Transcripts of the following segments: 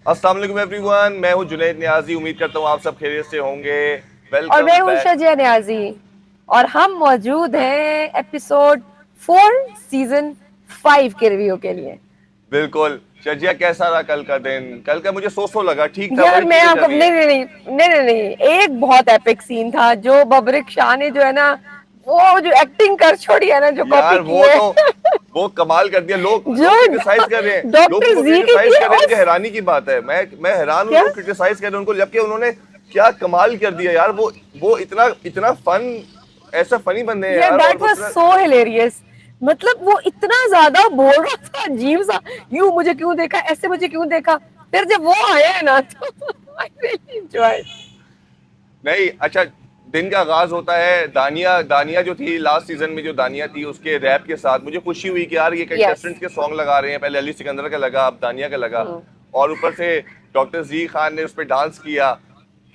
अस्सलाम वालेकुम एवरीवन, मैं हूं जुनैद नियाजी। उम्मीद करता हूं आप सब खैरियत से होंगे। और वेलकम मैं हूँ बैक। शजिया न्याजी। और हम मौजूद हैं एपिसोड 4 सीजन 5 के रिव्यू के लिए। बिल्कुल। शजिया, कैसा रहा कल का दिन? कल का मुझे सो लगा, ठीक था, यार वही मैं चीजें चल आपको रही नहीं हैं। नहीं नहीं नहीं नहीं नहीं, एक बहुत एपिक सीन था जो बबरिक शाह ने जो है ना, वो जो एक्टिंग कर छोड़ी है ना, जो कॉपी यार की वो है। तो वो कमाल कर दिया। लोग जो लोग क्रिटिसाइज कर रहे हैं। लोग डॉक्टर उनको जी की क्रिटिसाइज कर रहे हैं, और मुझे हैरानी की बात है। मैं हैरान हूं, क्या लोग क्रिटिसाइज कर रहे हैं उनको, जबकि उन्होंने क्या कमाल कर दिया यार। वो इतना इतना फन, ऐसा फनी बंदे हैं यार, यार। और दैट वो वाज इतना सो हिलेरियस। मतलब वो इतना ज्यादा बोल रहा था अजीब सा, यूं मुझे क्यों देखा, ऐसे मुझे क्यों देखा। फिर जब वो आया है ना तो आई रियली एंजॉयड। नहीं, अच्छा। दिन का आगाज होता है, दानिया दानिया जो थी लास्ट सीजन में, जो दानिया थी उसके रैप के साथ मुझे खुशी हुई कि यार ये यस। कंटेस्टेंट्स के सॉन्ग लगा रहे हैं। पहले अली सिकंदर का लगा, अब दानिया का लगा। हम्म। और ऊपर से डॉक्टर जी खान ने उस पर डांस किया।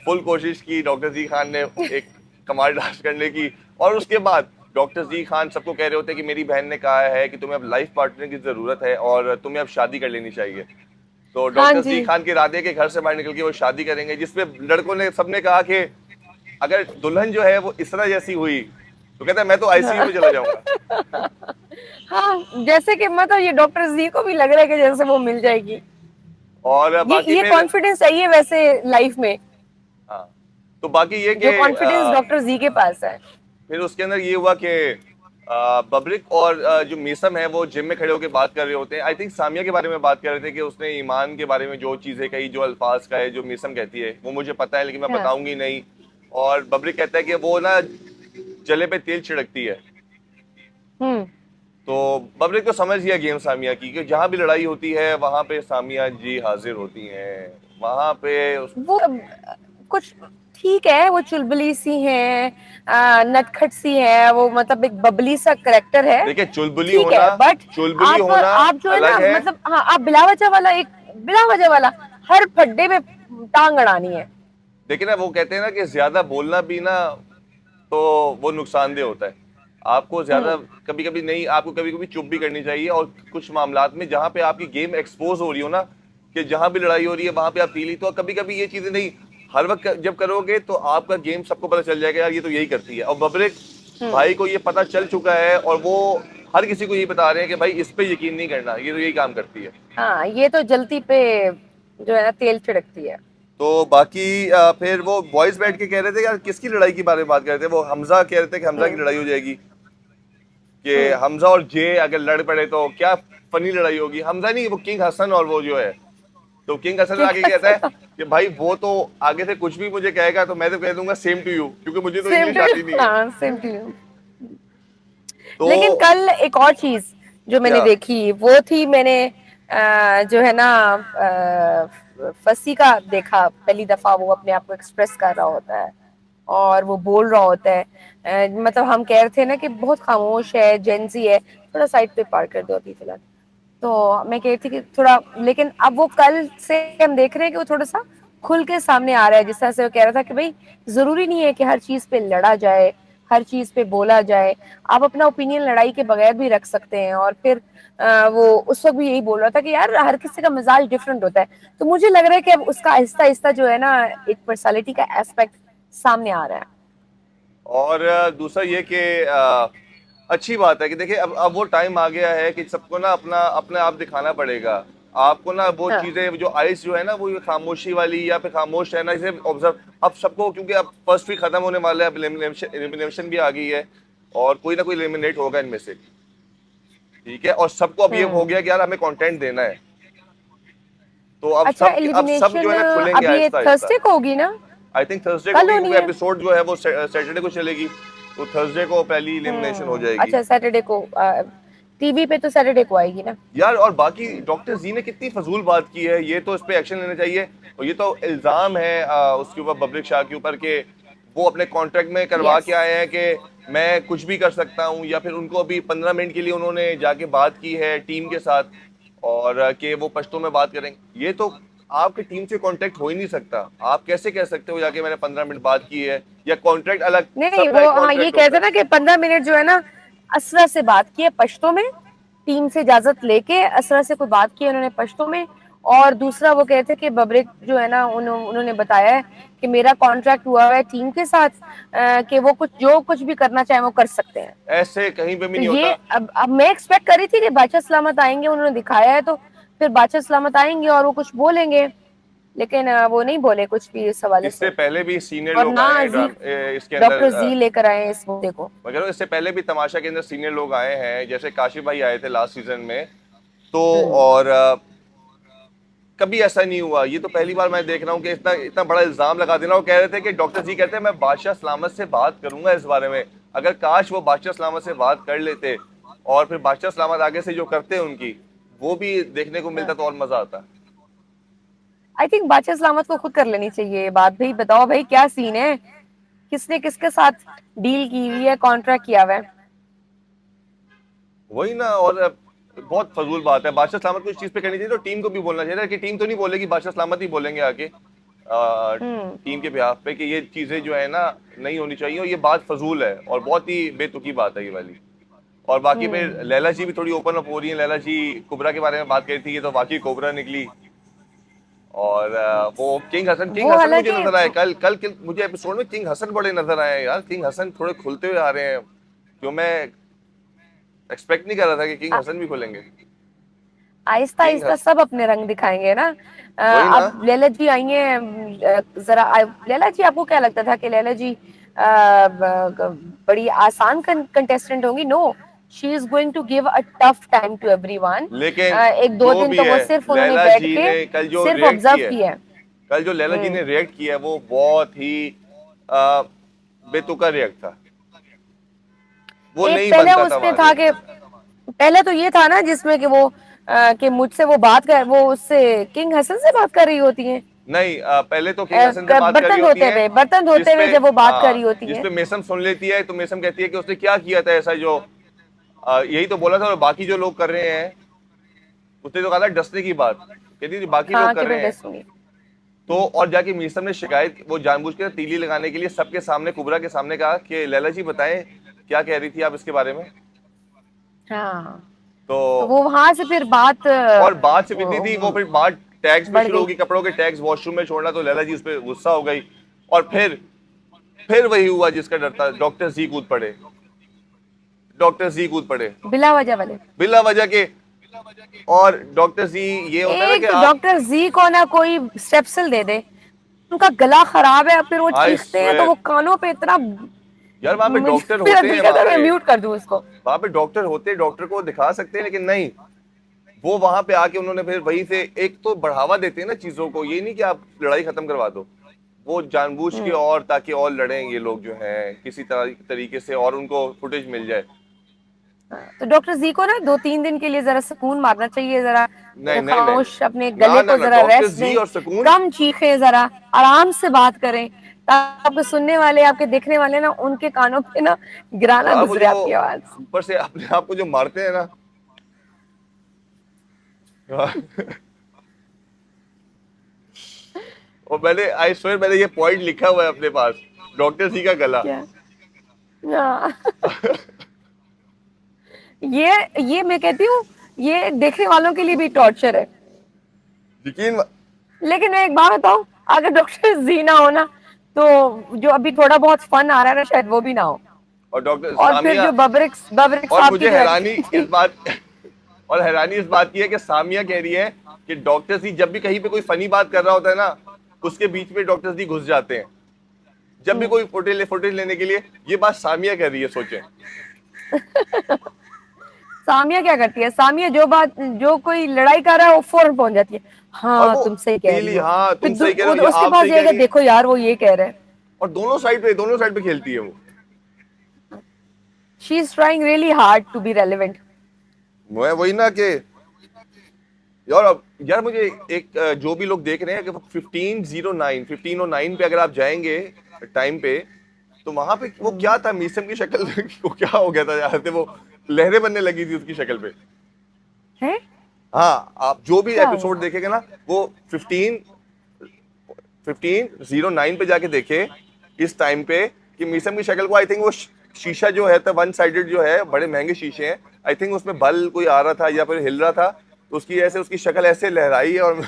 फुल कोशिश की डॉक्टर जी खान ने एक कमाल डांस करने की। और उसके बाद डॉक्टर जी खान सबको कह रहे होते हैं कि मेरी बहन ने कहा है कि तुम्हें अब लाइफ पार्टनर की जरूरत है और तुम्हें अब शादी कर लेनी चाहिए। तो हाँ डॉक्टर जी जी। खान के इरादे के घर से बाहर निकल के वो शादी करेंगे, जिसपे लड़कों ने सबने कहा कि अगर दुल्हन जो है वो इसरा जैसी हुई तो कहता है मैं तो आईसीयू में चला जाऊंगा। हाँ, जैसे कि मतलब ये डॉक्टर जी को भी लग रहा है कि जैसे वो मिल जाएगी। और ये बाकी ये फिर, कॉन्फिडेंस चाहिए वैसे लाइफ में, हाँ, तो बाकी ये कि जो कॉन्फिडेंस डॉक्टर जी के पास है। फिर उसके अंदर ये हुआ कि बबरिक और जो मीसम है वो जिम में खड़े होकर बात कर रहे होते हैं। आई थिंक सामिया के बारे में बात कर रहे थे कि उसने ईमान के बारे में जो चीजें कही, जो अल्फाज का है, जो मीसम कहती है वो मुझे पता है लेकिन मैं हाँ। बताऊंगी नहीं। और बबरिक कहता है कि वो ना जले पे तेल छिड़कती है। हम्म। तो बबरिक तो समझ गया गेम सामिया की, कि जहां भी लड़ाई होती है वहां पे सामिया जी हाजिर होती हैं। वहां पे वो कुछ ठीक है, वो चुलबुली सी है, नटखट सी है, वो मतलब एक बबली सा करेक्टर है। देखिए, चुलबुली ठीक होना, है, बट चुलबुली आप होना आप जो है ना, अलग है। मतलब हाँ, आप बिला वजह वाला हर फड्डे में टांग अड़ानी है। देखिए ना, वो कहते हैं ना कि ज्यादा बोलना भी ना, तो वो नुकसानदेह होता है। आपको ज्यादा, हम्म। कभी कभी नहीं, आपको कभी कभी चुप भी करनी चाहिए। और कुछ मामलात में जहां पे आपकी गेम एक्सपोज हो रही हो ना, कि जहां भी लड़ाई हो रही है वहां पे आप पीली, तो कभी कभी ये चीजें नहीं, हर वक्त जब करोगे तो आपका गेम सबको पता चल जाएगा यार ये तो यही करती है। और बबरिक हम्म। भाई को ये पता चल चुका है, और वो हर किसी को ये बता रहे हैं कि भाई इस पे यकीन नहीं करना, ये तो यही काम करती है। हाँ, ये तो जलती पे जो है ना तेल छिड़कती है। तो बाकी फिर वो बॉयज बैठ के कह रहे थे यार किसकी लड़ाई के बारे में बात कर रहे थे। वो हमजा कह रहे थे कि हमजा की हम्म। लड़ाई हो जाएगी, कि हम्म। हमजा और जे अगर लड़ पड़े तो क्या फनी लड़ाई होगी। हमजा नहीं, वो किंग हसन और वो जो है। तो किंग हसन ठीक आगे है। कहता है कि भाई वो तो आगे से कुछ भी मुझे कहेगा तो मैं तो कह दूंगा सेम टू यू, क्योंकि मुझे तो सेम इनमें टू शादी नहीं है। हाँ, सेम टू यू। तो लेकिन कल एक और चीज जो मैंने क्या? देखी वो थी, मैंने जो है ना, फसी का देखा पहली दफा। वो अपने आप को एक्सप्रेस कर रहा होता है और वो बोल रहा होता है। मतलब हम कह रहे थे ना कि बहुत खामोश है, जेंजी है, थोड़ा साइड पे पार कर दो अभी फिलहाल। तो मैं कह रही थी कि थोड़ा, लेकिन अब वो कल से हम देख रहे हैं कि वो थोड़ा सा खुल के सामने आ रहा है। जिस तरह से वो कह रहा था कि भाई जरूरी नहीं है कि हर चीज पे लड़ा जाए, हर चीज पे बोला जाए। आप अपना ओपिनियन लड़ाई के बगैर भी रख सकते हैं। और फिर वो उस वक्त भी यही बोल रहा था कि यार हर किसी का मिजाज डिफरेंट होता है। तो मुझे लग रहा है कि अब उसका आहिस्ता आहिस्ता जो है ना, एक पर्सनालिटी का एस्पेक्ट सामने आ रहा है। और दूसरा ये कि अच्छी बात है कि देखिए अब वो टाइम आ गया है कि सबको ना अपना अपने आप दिखाना पड़ेगा। आपको ना वो हाँ। चीजें जो आइस जो है ना, वो ये खामोशी वाली या फिर खामोश रहना, इसे ऑब्जर्व अब सबको, क्योंकि अब फर्स्ट वीक खत्म होने वाला है, अब एलिमिनेशन भी आ गई है। और कोई ना कोई एलिमिनेट होगा इनमें से। ठीक है, और सबको अब ये हो हम्म। गया कि यार हमें कंटेंट देना है। तो अच्छा, अब सब जो एलिमिनेशन है ना खुलेंगे अभी ये आहिस्ता आहिस्ता। थर्सडे को होगी ना? आई थिंक थर्सडे को कल होगी, होनी क्योंकि है। एपिसोड जो है वो सैटरडे को चलेगी। तो थर्सडे को पहली एलिमिनेशन हो जाएगी। अच्छा, सैटरडे को टीवी पे तो सैटरडे को आएगी ना? यार और बाकी डॉक्टर जी ने कितनी फजूल बात की है, ये तो इस पे एक्शन लेना चाहिए। और ये तो इल्जाम है उसके ऊपर, बबरिक शाह के ऊपर, के वो अपने कॉन्ट्रैक्ट में करवा यस। के आए हैं कि मैं कुछ भी कर सकता हूँ। या फिर उनको अभी 15 मिनट के लिए उन्होंने जाके बात की है टीम के साथ, और कि वो पश्तो में बात करेंगे। ये तो आपकी टीम से कॉन्ट्रैक्ट हो ही नहीं सकता। आप कैसे कह सकते हो जाके मैंने 15 मिनट बात की है? या कॉन्ट्रैक्ट अलग, नहीं नहीं, सबका वो एक हाँ ये कॉन्ट्रैक्ट होता कहते है। ना कि 15 मिनट जो है ना, असरा से बात की है पश्तो में। टीम से इजाजत लेके असरा से कोई बात की है उन्होंने पश्तो में। और दूसरा वो कहते कि बबरेक जो है ना उन्होंने बताया है कि मेरा कॉन्ट्रैक्ट हुआ है टीम के साथ, कि वो कुछ भी करना चाहे वो कर सकते हैं। ऐसे कहीं पे भी तो नहीं ये होता। अब मैं एक्सपेक्ट कर रही थी कि बादशाह सलामत आएंगे, उन्होंने दिखाया है तो फिर बादशाह सलामत आएंगे और वो कुछ बोलेंगे, लेकिन वो नहीं बोले कुछ भी इस हवाले इससे से। पहले भी सीनियर और लोग ना आए हैं जी इसके अंदर, डॉक्टर जी लेकर आए हैं इस मुद्दे को। मगर इससे पहले भी तमाशा के अंदर सीनियर लोग आए हैं, जैसे काशिफ भाई आए थे लास्ट सीजन में तो। हम्म। और कभी ऐसा नहीं हुआ, ये तो पहली बार मैं देख रहा हूँ कि इतना इतना बड़ा इल्जाम लगा देना। वो कह रहे थे कि डॉक्टर जी कहते हैं मैं बादशाह सलामत से बात करूंगा इस बारे में। अगर काश वो बादशाह सलामत से बात कर लेते और फिर बादशाह सलामत आगे से जो करते हैं उनकी, वो भी देखने को मिलता तो और मजा आता। आई थिंक बादशाह सलामत को खुद कर लेनी चाहिए ये बात। भाई बताओ भाई क्या सीन है, किसने किसके साथ डील की हुई है, कॉन्ट्रैक्ट किया हुआ है। वही ना। और बहुत फजूल बात है, बादशाह सलामत को इस चीज पे करनी चाहिए तो टीम को भी बोलना चाहिए कि टीम तो नहीं बोलेगी, बादशाह सलामत ही बोलेंगे आके हम्म। टीम के बिहाफ पे कि ये चीजें जो है ना नहीं होनी चाहिए और ये बात फजूल है और बहुत ही बेतुकी बात है ये वाली। और बाकी फिर हम्म। लैला जी भी थोड़ी ओपन अप हो रही है। लैला जी कुबरा के बारे में बात करी थी, ये तो वाकई कोबरा निकली। और वो किंग वो हसन मुझे हालांकि नजर आए कल मुझे एपिसोड में किंग हसन बड़े नजर आए यार। किंग हसन थोड़े खुलते हुए आ रहे हैं, जो मैं एक्सपेक्ट नहीं कर रहा था कि किंग हसन भी खुलेंगे। आहिस्ता किंग आहिस्ता हसन, सब अपने रंग दिखाएंगे ना। वही ना। अब लैला जी आई हैं, जरा लैला जी आपको क्या लगता था कि लैला जी बड़ी आसान कंटेस्टेंट होंगी? No, she is going to give a tough time to everyone. लेकिन एक दो जो दिन भी तो वो है, सिर्फ उन्होंने लैला बैठ जी के ने कल जो सिर्फ रिएक्ट ऑब्जर्व किया है, किया है। कल जो लैला जी हम्म। ने रिएक्ट किया है वो बहुत ही अ, बेतुका रिएक्ट था। वो एक नहीं पहले बनता था उसमें वहां था कि रिएक्ट। पहले तो ये था ना जिसमें कि वो कि मुझसे वो बात कर, वो उससे किंग हसन से बात कर रही होती है, नहीं, पहले तो किंग हसन से बात कर रही बर्तन होती धोते हैं, हुए, बर्तन धोते जिसपे हुए जब वो बात कर रही हाँ, होती है। जिसपे मेसम सुन लेती है तो मेसम कहती है कि उसने क्या किया था ऐसा जो यही तो बोला था और बाकी जो लोग कर रहे हैं। उसने तो कहा था डसने की बात, कहती थी बाकी लोग हाँ कर कि रहे मैं हैं। डसूंगी। तो और जाके मीसम ने शिकायत, वो जानबूझ के तीली लगाने के लिए सबके सामने, कुबरा के सामने कहा कि लैला जी बताएं क्या कह रही थी आप इसके बारे में। हाँ तो तो वो वहां से फिर बात और बात से बिंदी थी वो, फिर बात टैग्स पे बढ़ शुरू गई। होगी, कपड़ों के टैग्स वॉशरूम में छोड़ना, तो लैला जी उस पर गुस्सा हो गई। और फिर वही हुआ जिसका डर था, डॉक्टर जी कूद पड़े। डॉक्टर जी कूद पड़े बिला वजह वाले। बिला वजह के। और डॉक्टर जी, ये होता है ना कि एक तो आप, डॉक्टर जी को ना कोई स्टेप्सिल दे दे, उनका गला खराब है, फिर वो आई चीखते हैं तो वो स्वेयर, कानों पे इतना, यार वहां पे मुझे डॉक्टर मेरा होते दिल हैं, कहता है मैं म्यूट कर दूं उसको। वहां पे डॉक्टर होते, डॉक्टर को दिखा सकते हैं, लेकिन नहीं। वो वहां पे आके उन्होंने फिर वहीं से एक तो बढ़ावा देते हैं ना चीजों को, ये नहीं कि आप लड़ाई खत्म करवा दो। वो जानबूझ के, हम्म। और ताकि और लड़ें ये लोग जो हैं किसी तरीके से और उनको फुटेज मिल जाए। तो डॉक्टर जी को ना 2-3 दिन के लिए जरा सुकून मारना चाहिए, जरा नहीं नहीं नहीं खामोश नहीं, अपने ना गले ना को ना, जरा डॉक्टर रेस्ट जी दें, और सुकून। कम चीखें, जरा आराम से बात करें, ताकि आपके सुनने वाले, आपके देखने वाले ना उनके कानों पे ना गिराना यार वो गुजरे जो आपकी आवाज। ऊपर से अपने आप को जो मारते हैं ना और मैंने, आई स्वेयर, मैंने ये पॉइंट लिखा हुआ है अपने पास, डॉक्टर जी का गला। क्या? हाँ। ये मैं कहती हूँ ये देखने वालों के लिए भी टॉर्चर है। यकीन। लेकिन मैं एक बात बताऊं, अगर डॉक्टर जी ना हो ना तो जो अभी थोड़ा बहुत फन आ रहा है ना शायद वो भी ना हो। और डॉक्टर और फिर सामिया, जो बबरिक और साहब की मुझे जो हैरानी एक्टिंग इस थी। बात और हैरानी इस बात की है कि सामिया कह रही है कि डॉक्टर जी जब भी कहीं पे कोई फनी बात कर रहा होता है ना, उसके बीच में डॉक्टर जी घुस जाते हैं, जब भी कोई फुटेज लेने के लिए। ये बात सामिया कह रही है, सोचें। सामिया क्या करती है? सामिया जो कोई लड़ाई कर रहा है वो फौरन पहुंच जाती है, और हाँ वो तुम सही कह रही तीली, हो। हाँ फिर तुम सही कह रहे हो, ये उसके आप पास सही कह जाएगा, रही है। देखो यार वो ये कह रहा है। और दोनों साइड पे she is trying really hard to be relevant. मैं वही ना कि यार, अब यार मुझे एक जो भी लोग देख रहे हैं कि 1509 पे अगर आप जाएंगे टाइम पे, तो वहां पे वो क्या था, मीसम की शक्ल को क्या हो गया था यार, थे वो लहरें बनने लगी थी उसकी शक्ल पे। है? हाँ, आप जो भी क्या एपिसोड हुआ? देखेंगे ना, वो 1509 पे जाके देखे इस टाइम पे, कि मीसम की शक्ल को, आई थिंक वो शीशा जो है, तो वन साइडेड जो है, बड़े महंगे शीशे हैं, आई थिंक उसमें बल कोई आ रहा था या फिर हिल रहा था, तो उसकी शक्ल ऐसे लहराई है और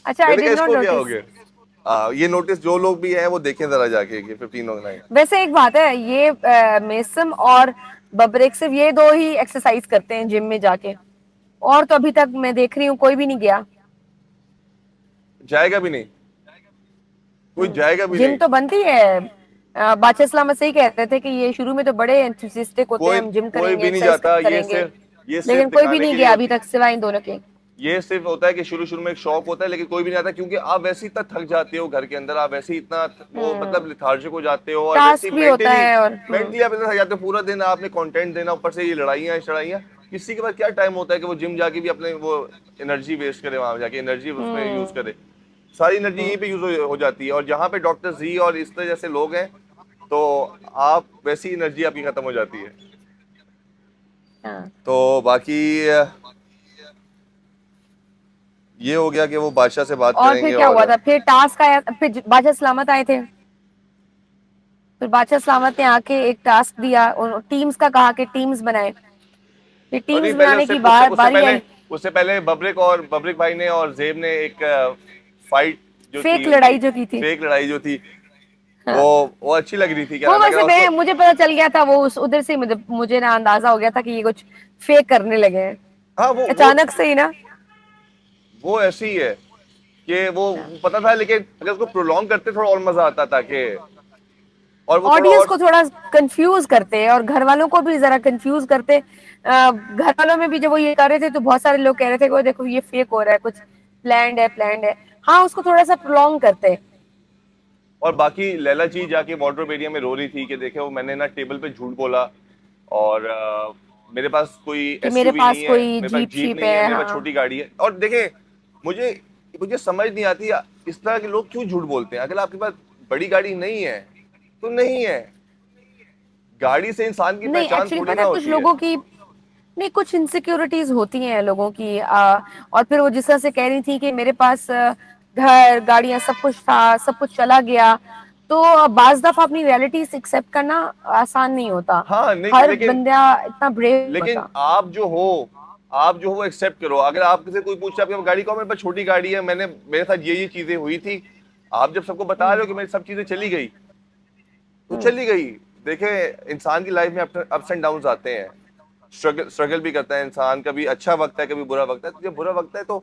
अच्छा, आई मैंने कहा डिड नॉट इसको क्या हो नोटिस। गया। ये नोटिस जो लोग भी हैं वो देखें जरा जाके कि 1509। वैसे एक बात है, ये मेसम और बबरेक सिर्फ ये दो ही एक्सरसाइज करते हैं जिम में जाके, और तो अभी तक मैं देख रही हूँ कोई भी नहीं गया। जाएगा भी नहीं, कोई जाएगा भी जिम नहीं। तो बनती है। बादशाह इस्लाम से ही कह रहे थे कि ये शुरू में तो बड़े एंथुसिस्टिक होते हैं, कोई हम जिम कोई करेंगे, भी नहीं एक्सरसाइज जाता, करेंगे, ये सिर्फ लेकिन कोई भी दिखाने नहीं के लिए गया अभी होती। तक सिवाय इन दोनों के। ये सिर्फ होता है कि शुरू शुरू में एक शौक होता है, लेकिन कोई भी नहीं आता, क्योंकि आप वैसे ही इतना थक जाते हो घर के अंदर, आप वैसे ही इतना वो मतलब लिथार्जिक हो जाते हो, और वैसे टास्क ही भी होता मेंटली है, और मेंटली आप इतना थक जाते हो। पूरा दिन आपने कंटेंट देना, ऊपर से ये लड़ाइयाँ चढ़ाइयाँ, किसी के पास क्या टाइम होता है कि वो जिम जाके भी अपने वो एनर्जी वेस्ट करे, वहां जाके एनर्जी उसमें यूज हम्म करे। सारी एनर्जी यहीं हम्म, पे यूज हो जाती है, और जहाँ पे डॉक्टर जी और इस तरह जैसे लोग हैं, तो आप वैसी एनर्जी आपकी खत्म हो जाती है। हाँ। तो बाकी ये हो गया कि वो बादशाह से बात और फिर करेंगे, क्या हुआ और था, फिर टास्क आया, फिर बादशाह सलामत आए थे। फिर बादशाह सलामत ने आके एक टास्क दिया, टीम्स का कहा कि टीम्स बनाए। फिर और नहीं, टीम्स पहले बनाने की बारी आई। उससे पहले बबरिक भाई ने और जेब ने एक फाइट जो थी फेक उनकी, लड़ाई जो की थी। फेक लड़ाई जो थी, हाँ। वो अच्छी लग रही थी। क्या वो नाम है, अगर वैसे उसको, मैं मुझे पता चल गया था, वो उधर से मुझे ना अंदाजा हो गया था कि ये कुछ फेक करने लगे हैं हाँ अचानक से ही ना। वो ऐसी ही है कि वो पता था, लेकिन अगर उसको प्रोलॉन्ग करते थोड़ा और मजा आता था कि, और वो थोड़ा ऑडियंस और। को थोड़ा कंफ्यूज करते हैं, और घर वालों को भी जरा कंफ्यूज करते। घर वालों में भी जब वो ये कर रहे थे तो बहुत सारे लोग कह रहे थे कि वो देखो ये फेक हो रहा है, कुछ प्लान्ड है। हाँ, उसको थोड़ा सा प्रोलॉन्ग करते। और बाकी लैला जी जाके वार्डरोब एरिया में रो रही थी कि देखे वो मैंने ना टेबल पे झूठ बोला, और मेरे पास कोई कि मेरे एसयूवी पास नहीं है, कोई मेरे पास जीप जीप शीप नहीं है, है। मेरे पास हाँ। छोटी गाड़ी है। और देखे, मुझे मुझे समझ नहीं आती इस तरह के लोग क्यों झूठ बोलते हैं। अगर आपके पास बड़ी गाड़ी नहीं है तो नहीं है, गाड़ी से इंसान की नहीं, पहचान एक्चुअली थोड़ी पता ना है कुछ होती है। लोगों की, नहीं, कुछ इनसिक्योरिटीज होती हैं लोगों की। और फिर वो जिस तरह से कह रही थी कि मेरे पास घर गाड़ियां सब कुछ था, सब कुछ चला गया, तो बाज दफा अपनी रियलिटीज एक्सेप्ट करना आसान नहीं होता। हाँ नहीं, हर लेकिन बंदा इतना ब्रेव लेकिन होता। आप जो हो वो एक्सेप्ट करो। अगर आपसे कोई पूछे आपके पास गाड़ी कौन, मेरे पास छोटी गाड़ी है, मेरे साथ ये चीजें हुई थी, आप जब सबको बता रहे हो कि मेरी सब चीजें चली गई, तो हम्म चली गई। देखे, इंसान की लाइफ में अप्स एंड डाउन्स आते हैं, स्ट्रगल भी करता है इंसान, कभी अच्छा वक्त है, कभी बुरा वक्त है। तो जब बुरा वक्त है तो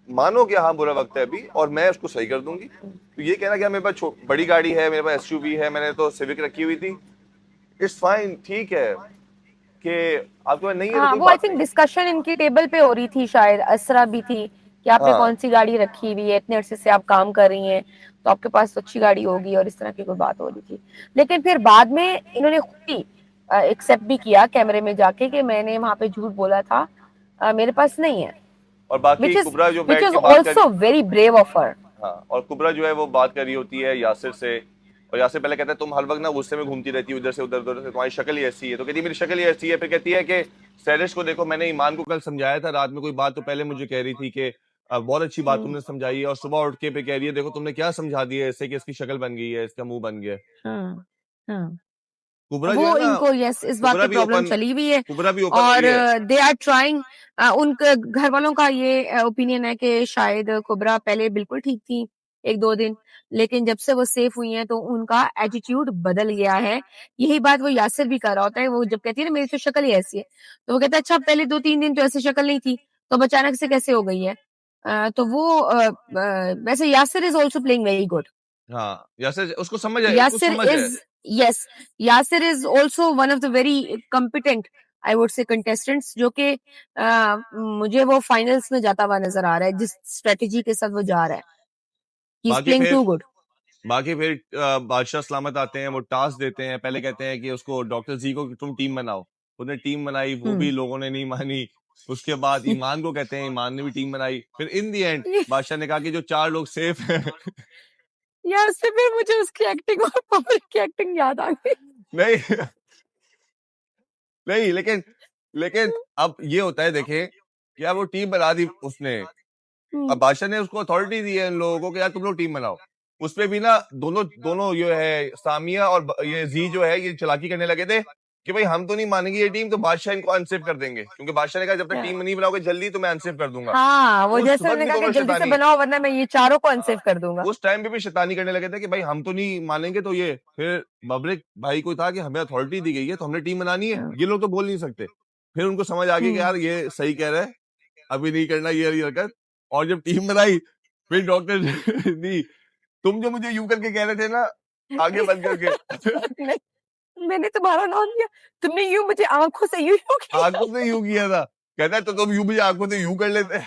मानो कि हाँ बुरा वक्त है अभी, और मैं उसको सही कर दूंगी। तो ये कहना कि हाँ, मेरे पास बड़ी गाड़ी है, मेरे पास एसयूवी है, मैंने तो सिविक रखी हुई थी, इट्स फाइन, ठीक है। कि आपके पास नहीं है तो हाँ, कोई वो आई बात थिंक नहीं। डिस्कशन इनकी टेबल पे हो रही थी, शायद असरा भी थी कि आपने हाँ कौन सी गाड़ी रखी हुई है, इतने अरसे से आप काम कर रही हैं, तो आपके पास तो अच्छी गाड़ी होगी, और इस तरह की कोई बात हो रही थी। लेकिन फिर बाद में इन्होंने खुद ही एक्सेप्ट भी किया कैमरे में जाके कि मैंने वहां पे झूठ बोला था, मेरे पास नहीं है। और बाकी विच इज कुबरा जो विच बैठ इज के बात कर, also very brave of her. हाँ, और कुबरा जो है वो बात कर रही होती है यासिर से, और यासिर पहले कहता है तुम हर वक्त ना गुस्से में घूमती रहती है, उधर से उधर, उधर से, तुम्हारी शक्ल ही ऐसी है। तो कहती है मेरी शक्ल ही ऐसी है। फिर कहती है कि सैरिश को देखो, मैंने ईमान को कल समझाया था रात में कोई बात, तो पहले मुझे कह रही थी कि बहुत अच्छी बात तुमने समझाई है, और सुबह उठ के पे कह रही है देखो तुमने क्या समझा दिया इससे कि इसकी शक्ल बन गई है, इसका मुंह बन गया है। हाँ हाँ। कुबरा जो है वो ना, इनको यस इस बात कुबरा की भी प्रॉब्लम ओपन चली हुई है। कुबरा भी ओपन और हुई है। दे आर ट्राइंग, उनके घर वालों का ये ओपिनियन है कि शायद कुबरा पहले बिल्कुल ठीक थी एक दो दिन, लेकिन जब से वो सेफ हुई हैं तो उनका एटीट्यूड बदल गया है। यही बात वो यासिर भी कर रहा होता है, वो जब कहती है ना मेरी तो शक्ल ही ऐसी है, तो वो कहता है अच्छा पहले दो तीन दिन तो ऐसी शक्ल नहीं थी, तो अब अचानक से कैसे हो गई है। तो वो वैसे Yasir is also playing very good. हाँ, यासिर उसको समझ है, उसको Yasser समझ है। is, yes, Yasser is also one of the very competent, I would say, contestants, जो कि मुझे वो फाइनल्स में जाता हुआ नजर आ रहा है, जिस स्ट्रेटेजी के साथ वो जा रहा है। He is बाकी playing फिर too good. बाकी फिर बादशाह सलामत आते हैं, वो टास्क देते हैं। पहले कहते हैं कि उसको डॉक्टर जी को कि तुम टीम बनाओ, उसने टीम बनाई, वो भी हम्म लोगों ने नहीं मानी। उसके बाद ईमान को कहते हैं, ईमान ने भी टीम बनाई। फिर इन दी एंड बादशाह ने कहा कि जो 4 लोग सेफ हैं यार से फिर मुझे उसकी एक्टिंग और पब्लिक की एक्टिंग याद आ गई। नहीं नहीं, लेकिन लेकिन अब ये होता है, देखें कि यार वो टीम बना दी उसने, अब बादशाह ने उसको अथॉरिटी दी है इन लोगों को कि यार तुम लोग टीम बनाओ। उसपे भी ना दोनों दोनों ये है सामिया और ये जी जो है ये चालाकी करने लगे थे कि भाई हम तो नहीं मानेंगे ये टीम, तो बादशाह इनको अनसेफ कर देंगे, क्योंकि बादशाह ने कहा जब तक क्या? टीम नहीं बनाओगे जल्दी तो मैं अनसेफ कर दूंगा। हाँ, वो उस जैसे वक्त उन्होंने भी कहा कि दोनों जल्दी से शैतानी, बनाओ वरना मैं ये चारों को हाँ, अनसेफ कर दूंगा। उस टाइम पे भी शैतानी करने लगे थे कि भाई हम तो नहीं मानेंगे, तो ये फिर बबरिक भाई को था कि हमें अथॉरिटी दी गई है तो हमने टीम बनानी है, हाँ, ये लोग तो बोल नहीं सकते। फिर उनको समझ आ गई कि हम्म। यार ये सही कह रहा है, अभी नहीं करना ये वाली हरकत। और जब टीम बनाई, फिर डॉक्टर दी, तुम जो मुझे यूं करके कह रहे थे ना, आगे बंद करके नहीं, मैंने तुम्हारा नाम लिया, तुमने यूं मुझे आंखों से यूं यूं किया। आंखों से यूं किया था, कहता है तो तुम यूं भी आंखों से यूं कर लेते।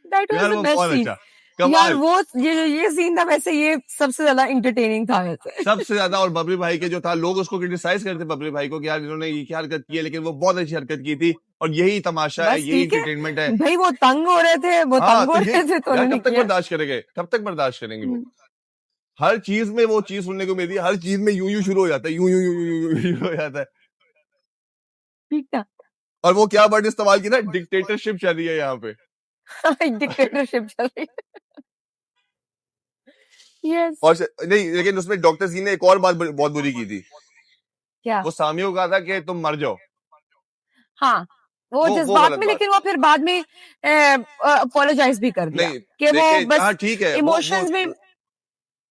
दैट वाज यार द वो बेस्ट बहुत सीन। अच्छा, यार कमाल। वो ये सीन था वैसे, ये सबसे ज्यादा इंटरटेनिंग था वैसे। सबसे ज्यादा। और बबरी भाई के जो था, लोग उसको क्रिटिसाइज करते बबरी भाई को कि यार इन्होंने ये क्या हरकत की है, लेकिन वो बहुत अच्छी हरकत की थी। और यही तमाशा है, बस यही ठीक है इंटरटेनमेंट है। भाई, वो तंग हो रहे थे, वो हाँ तंग हो तो ये रहे थे तो यार उन्होंने कब तक किया। बर्दाश्त करेंगे, कब तक बर्दाश्त करेंगे वो। हम्म, हर चीज में वो चीज सुनने को मिलती है, हर चीज में यूं यूं शुरू हो जाता है, यूं यूं यूं यूं यूं यूं हो जाता है। ठीक था। और वो क्या वर्ड इस्तेमाल की ना, डिक्टेटरशिप चल रही है यहाँ पे। डिक्टेटरशिप चल रही है। यस। और नहीं, लेकिन उसमें डॉक्टर जी ने एक और बात बहुत बुरी की थी। क्या? वो सामियों को कहा था कि तुम मर जाओ। हाँ, वो वो जज्बात गलत में, बात। लेकिन वो फिर बाद में अपोलोजाइज भी कर दिया नहीं, कि वो देखिए हाँ बस ठीक है, वो इमोशंस में,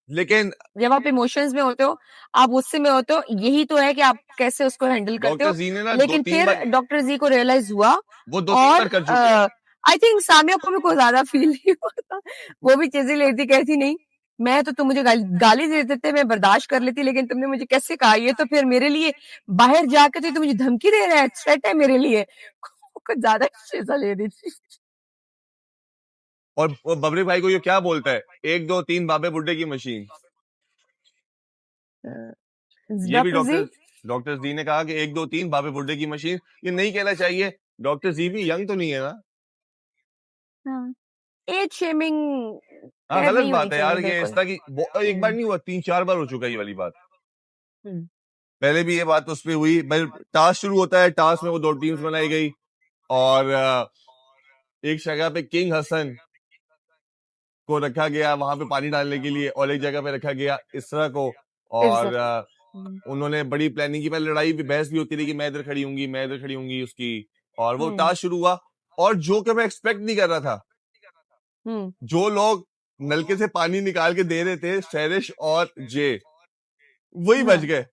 लेकिन जब आप इमोशंस में होते हो, आप गुस्से में होते हो, यही तो है कि आप कैसे उसको हैंडल करते डॉक्टर हो। जी ने ना दो लेकिन तीन फिर बार, डॉक्टर जी को रियलाइज हुआ, वो दो तीन और बार कर चुके हैं। आई थिंक सामिया को भी कोई ज्यादा फील नहीं हुआ था। वो भी चीजें लेती, कहती नहीं, मैं तो तुम मुझे गाली दे देते मैं बर्दाश्त कर लेती, लेकिन तुमने मुझे कैसे कहा, ये तो फिर मेरे लिए बाहर जाकर तो मुझे धमकी दे रहा है, थ्रेट है मेरे लिए। कुछ ज्यादा चीजें ले रही थी। और वो बबरी भाई को ये क्या बोलता है, एक दो तीन बाबे बुड्ढे की मशीन। ये भी डॉक्टर जी। डॉक्टर जी ने कहा कि एक दो तीन बाबे बुड्ढे की मशीन, ये नहीं कहना चाहिए। डॉक्टर जी भी यंग तो नहीं है ना। हाँ, एज शेमिंग हाँ खैर गलत नहीं होनी बात है यार, चाहिए, ये इस बिल्कुल। तरह की एक बार हम्म। नहीं हुआ, तीन चार बार हो चुका है ये वाली बात। हम्म। पहले भी ये बात उस पे हुई भाई, टास्क शुरू होता है, टास्क में वो दो टीम्स बनाई गई, और एक जगह पे किंग हसन को रखा गया वहां पे पानी डालने के लिए, और एक जगह पे रखा गया इसरा को। और इज्जत। हम्म। उन्होंने बड़ी प्लानिंग की, पहले लड़ाई भी बहस भी होती रही कि मैं इधर खड़ी होंगी, मैं इधर खड़ी होंगी उसकी। और वो हम्म। टास्क शुरू हुआ, और जो कि मैं एक्सपेक्ट नहीं कर रहा था, हम्म। जो लोग नलके से पानी निकाल के दे रहे थे, सैरिश और जे, वही बच हाँ, गए।